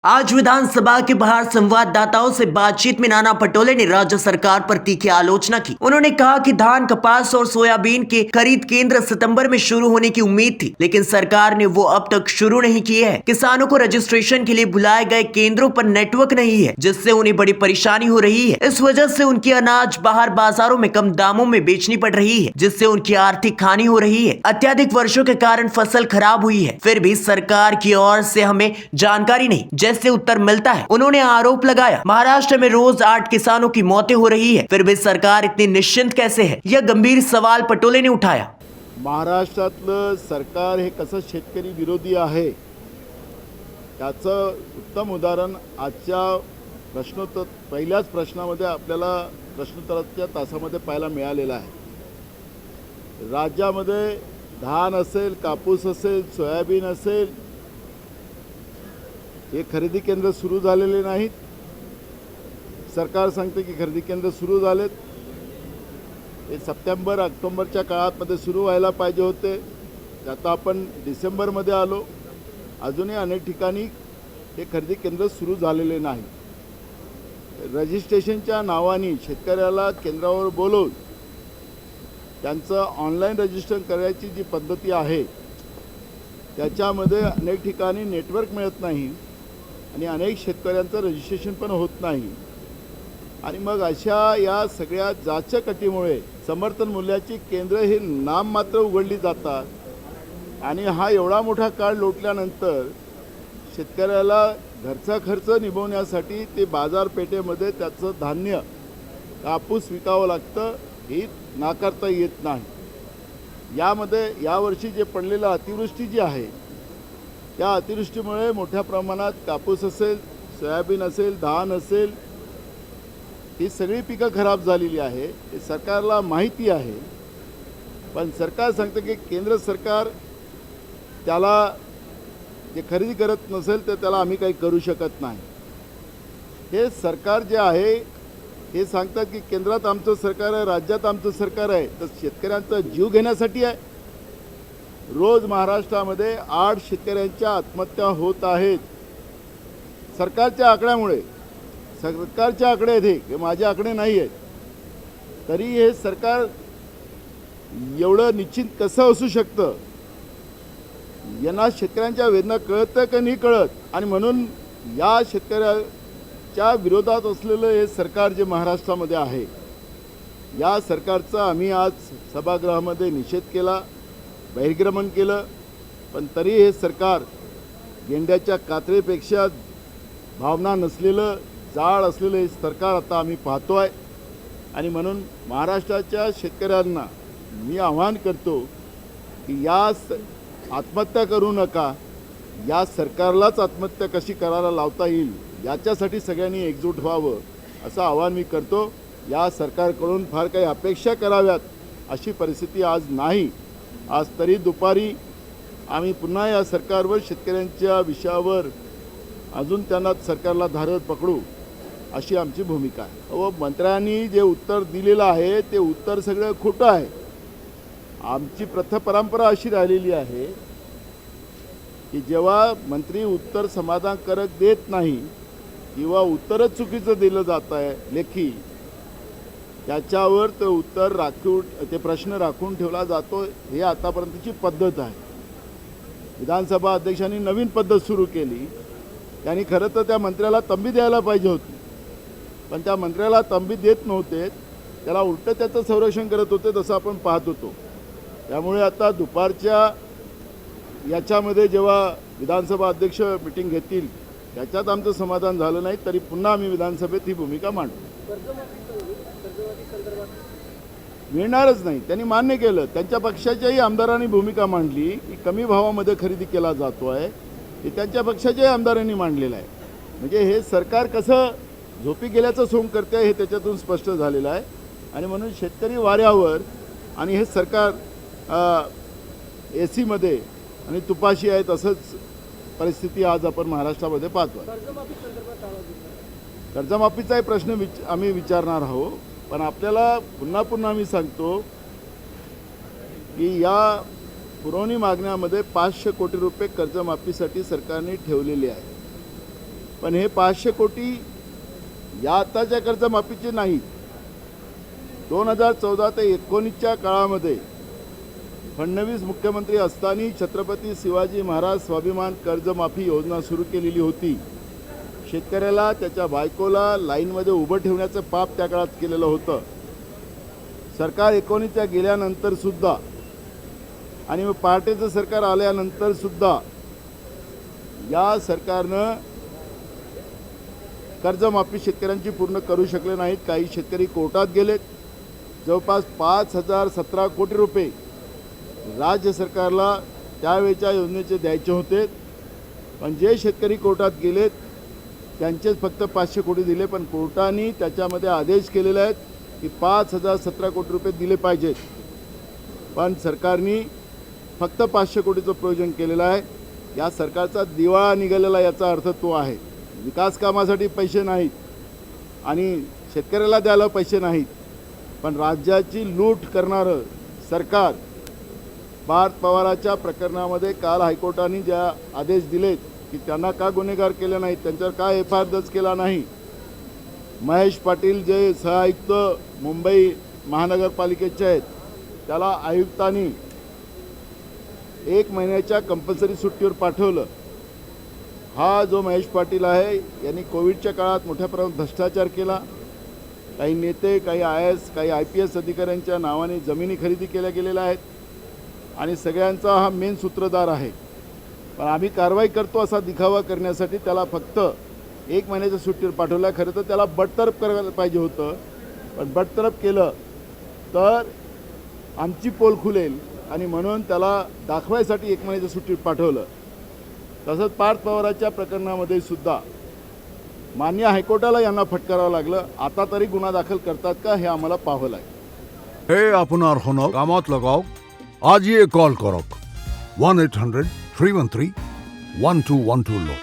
आज विधानसभा के बाहर संवाददाताओं से बातचीत में नाना पटोले ने राज्य सरकार पर तीखी आलोचना की। उन्होंने कहा कि धान, कपास और सोयाबीन के खरीद केंद्र सितंबर में शुरू होने की उम्मीद थी, लेकिन सरकार ने वो अब तक शुरू नहीं किए हैं। किसानों को रजिस्ट्रेशन के लिए बुलाए गए केंद्रों पर नेटवर्क नहीं है, जिससे उन्हें बड़ी परेशानी हो रही है। इस वजह से उनकी अनाज बाहर बाजारों में कम दामों में बेचनी पड़ रही है, जिससे उनकी आर्थिक हानि हो रही है। अत्यधिक वर्षों के कारण फसल खराब हुई है, फिर भी सरकार की ओर से हमें जानकारी नहीं से उत्तर मिलता है। उन्होंने आरोप लगाया, महाराष्ट्र में रोज 8 किसानों की मौतें हो रही है, फिर भी सरकार इतनी निश्चिंत कैसे है? यह गंभीर सवाल पटोले ने उठाया। महाराष्ट्रातलं सरकार हे कसं शेतकरी विरोधी आहे त्याचं उत्तम उदाहरण आजच्या प्रश्नोत्तर पहिल्याच प्रश्नामध्ये आपल्याला प्रश्नोत्तराच्या तासामध्ये पाहायला मिळालेलं आहे। राज्यामध्ये धान असेल, कापूस असेल, सोयाबीन असेल, हे खरेदी केंद्र सुरू झालेले नाहीत। सरकार सांगते की खरेदी केंद्र सुरू झालेत, हे सप्टेंबर ऑक्टोबरच्या काळामध्ये सुरू व्हायला पाहिजे होते। आता आपण डिसेंबरमध्ये आलो, अजूनही अनेक ठिकाणी हे खरेदी केंद्र सुरू झालेले नाही। रजिस्ट्रेशनच्या नावाने शेतकऱ्याला केंद्रावर बोलवून त्यांचं ऑनलाईन रजिस्ट्रेशन करायची जी पद्धती आहे त्याच्यामध्ये अनेक ठिकाणी नेटवर्क मिळत नाही आणि अनेक शेतकऱ्यांचं रजिस्ट्रेशन पण होत नाही। आणि मग अशा या सगळ्या जाचकटीमुळे समर्थन मूल्याची केंद्र हे नाममात्र उघडली जातात आणि हा एवढा मोठा काळ लोटल्यानंतर शेतकऱ्याला घरचा खर्च निभवण्यासाठी ते बाजारपेठेमध्ये त्याचं धान्य, कापूस विकावं लागतं, हे नाकारता येत नाही। यामध्ये यावर्षी जे पडलेलं अतिवृष्टी जी आहे त्या अतिवृष्टीमुळे मोठ्या प्रमाणात कापूस असेल, सोयाबीन असेल, धान असेल, ही सगळी पिकं खराब झालेली आहे। हे सरकारला माहिती आहे, पण सरकार सांगतं की केंद्र सरकार त्याला जे खरेदी करत नसेल तर त्याला आम्ही काही करू शकत नाही। हे सरकार जे आहे हे सांगतात की केंद्रात आमचं सरकार आहे, राज्यात आमचं सरकार आहे, तर शेतकऱ्यांचा जीव घेण्यासाठी आहे। रोज महाराष्ट्रामध्ये 8 शेतकऱ्यांच्या आत्महत्या होत आहेत सरकारच्या आकड्यामुळे। सरकारचे आकडे आहेत, हे माझे आकडे नाही आहेत, तरी हे सरकार एवढं निश्चित कसं असू शकतं? यांना शेतकऱ्यांच्या वेदना कळतं का नाही कळत? आणि म्हणून या शेतकऱ्याच्या विरोधात असलेलं हे सरकार जे महाराष्ट्रामध्ये आहे, या सरकारचा आम्ही आज सभागृहामध्ये निषेध केला, बहिर्गमन केलं, पण तरी हे सरकार गेंड्याच्या कातरेपेक्षा भावना नसलेलं, जाळ असलेलं हे सरकार आता आम्ही पाहतोय। आणि म्हणून महाराष्ट्राच्या शेतकऱ्यांना मी आवाहन करतो की या आत्महत्या करू नका, या सरकारलाच आत्महत्या कशी करायला लावता येईल याच्यासाठी सगळ्यांनी एकजूट व्हावं असं आवाहन मी करतो। या सरकारकडून फार काही अपेक्षा कराव्यात अशी परिस्थिती आज नाही। आज तरी दुपारी आम्ही पुन्हा या सरकारवर, शेतकऱ्यांच्या विषयावर अजून त्यांना सरकारला धारत पकडू अशी आमची भूमिका आहे। व मंत्र्यांनी जे उत्तर दिलेलं आहे ते उत्तर सगळं खोटं आहे। आमची परंपरा अशी राहिलेली आहे की जेव्हा मंत्री उत्तर समाधानकारक देत नाही किंवा उत्तरच चुकीचं दिलं जात आहे लेखी, त्याच्यावर ते उत्तर राखून, ते प्रश्न राखून ठेवला जातो। हे आतापर्यंतची पद्धत आहे। विधानसभा अध्यक्षांनी नवीन पद्धत सुरू केली, त्यांनी खरं तर त्या मंत्र्याला तंबी द्यायला पाहिजे होती, पण त्या मंत्र्याला तंबी देत नव्हते, त्याला उलटं त्याचं संरक्षण करत होते, जसं आपण पाहत होतो। त्यामुळे आता दुपारच्या याच्यामध्ये जेव्हा विधानसभा अध्यक्ष मीटिंग घेतील त्याच्यात आमचं समाधान झालं नाही तरी पुन्हा आम्ही विधानसभेत ही भूमिका मांडू। मिळणारच नाही, त्यांनी मान्य केलं। त्यांच्या पक्षाच्याही आमदारांनी भूमिका मांडली की कमी भावामध्ये खरेदी केला जातो आहे, हे त्यांच्या पक्षाच्याही आमदारांनी मांडलेलं आहे। म्हणजे हे सरकार कसं झोपी गेल्याचं सोंग करते हे त्याच्यातून स्पष्ट झालेलं आहे। आणि म्हणून शेतकरी वाऱ्यावर आणि हे सरकार एसीमध्ये आणि तुपाशी आहे, तसंच परिस्थिती आज आपण महाराष्ट्रामध्ये पाहतो। कर्जमाफीचाही प्रश्न आम्ही विचारणार आहोत, पण आपल्याला पुन्हा पुन्हा मी सांगतो की या पुरवणी मागण्यामध्ये 500 कोटी रुपये कर्जमाफीसाठी सरकारने ठेवलेले आहे। पण हे 500 कोटी या आताच्या कर्जमाफीचे नाहीत. 2014 ते 19च्या काळामध्ये फडणवीस मुख्यमंत्री असताना छत्रपती शिवाजी महाराज स्वाभिमान कर्जमाफी योजना सुरू केलेली होती. शेतकऱ्याला त्याच्या बायकोला लाईनमध्ये उभं ठेवण्याचं पाप त्या काळात केलेलं होतं. सरकार 19च्या गेल्यानंतर सुद्धा आणि मग पहाटेचं सरकार आल्यानंतर सुद्धा या सरकारनं कर्जमाफी शेतकऱ्यांची पूर्ण करू शकले नाहीत. काही शेतकरी कोर्टात गेलेत. जवळपास 5017 कोटी रुपये राज्य सरकारला त्यावेळच्या योजनेचे द्यायचे होते. पण जे शेतकरी कोर्टात गेलेत त्यांचेच फक्त 500 कोटी दिले. पण कोर्टाने त्याच्यामध्ये आदेश केलेले आहेत की 5017 कोटी रुपये दिले पाहिजेत. पण सरकारने फक्त 500 कोटीचं प्रयोजन केलेलं आहे. या सरकारचा दिवाळा निघालेला याचा अर्थ तो आहे. विकास कामासाठी पैसे नाहीत आणि शेतकऱ्याला द्यायला पैसे नाहीत. पण राज्याची लूट करणारं सरकार. पार्थ पवाराच्या प्रकरणामध्ये काल हायकोर्टाने ज्या आदेश दिलेत की त्यांना का गुन्हेगार केले नाहीत, त्यांच्यावर का FIR दर्ज केला नाही. महेश पाटील जे सहआयुक्त मुंबई महानगरपालिकेचे आहेत त्याला आयुक्तांनी 1 महिन्याच्या कंपल्सरी सुट्टीवर पाठवलं. हा जो महेश पाटील आहे यांनी कोविडच्या काळात मोठ्या प्रमाणात भ्रष्टाचार केला. काही नेते, काही IAS, काही IPS अधिकाऱ्यांच्या नावाने जमिनी खरेदी केल्या गेलेल्या आहेत आणि सगळ्यांचा हा मेन सूत्रधार आहे. पण आम्ही कारवाई करतो असा दिखावा करण्यासाठी त्याला फक्त 1 महिन्याच्या सुट्टीवर पाठवलं. खरं तर त्याला बडतर्फ करायला पाहिजे होतं. पण बडतर्फ केलं तर आमची पोल खुलेल आणि म्हणून त्याला दाखवायसाठी 1 महिन्याच्या सुट्टीवर पाठवलं. तसंच पार्थ पवाराच्या प्रकरणामध्ये सुद्धा मान्य हायकोर्टाला यांना फटकारावं लागलं. आता तरी गुन्हा दाखल करतात का हे आम्हाला पाहावं लागेल. हे আপনার হনক কামত লগাওক আজিয়ে কল করক 1-800-313-1212 লো।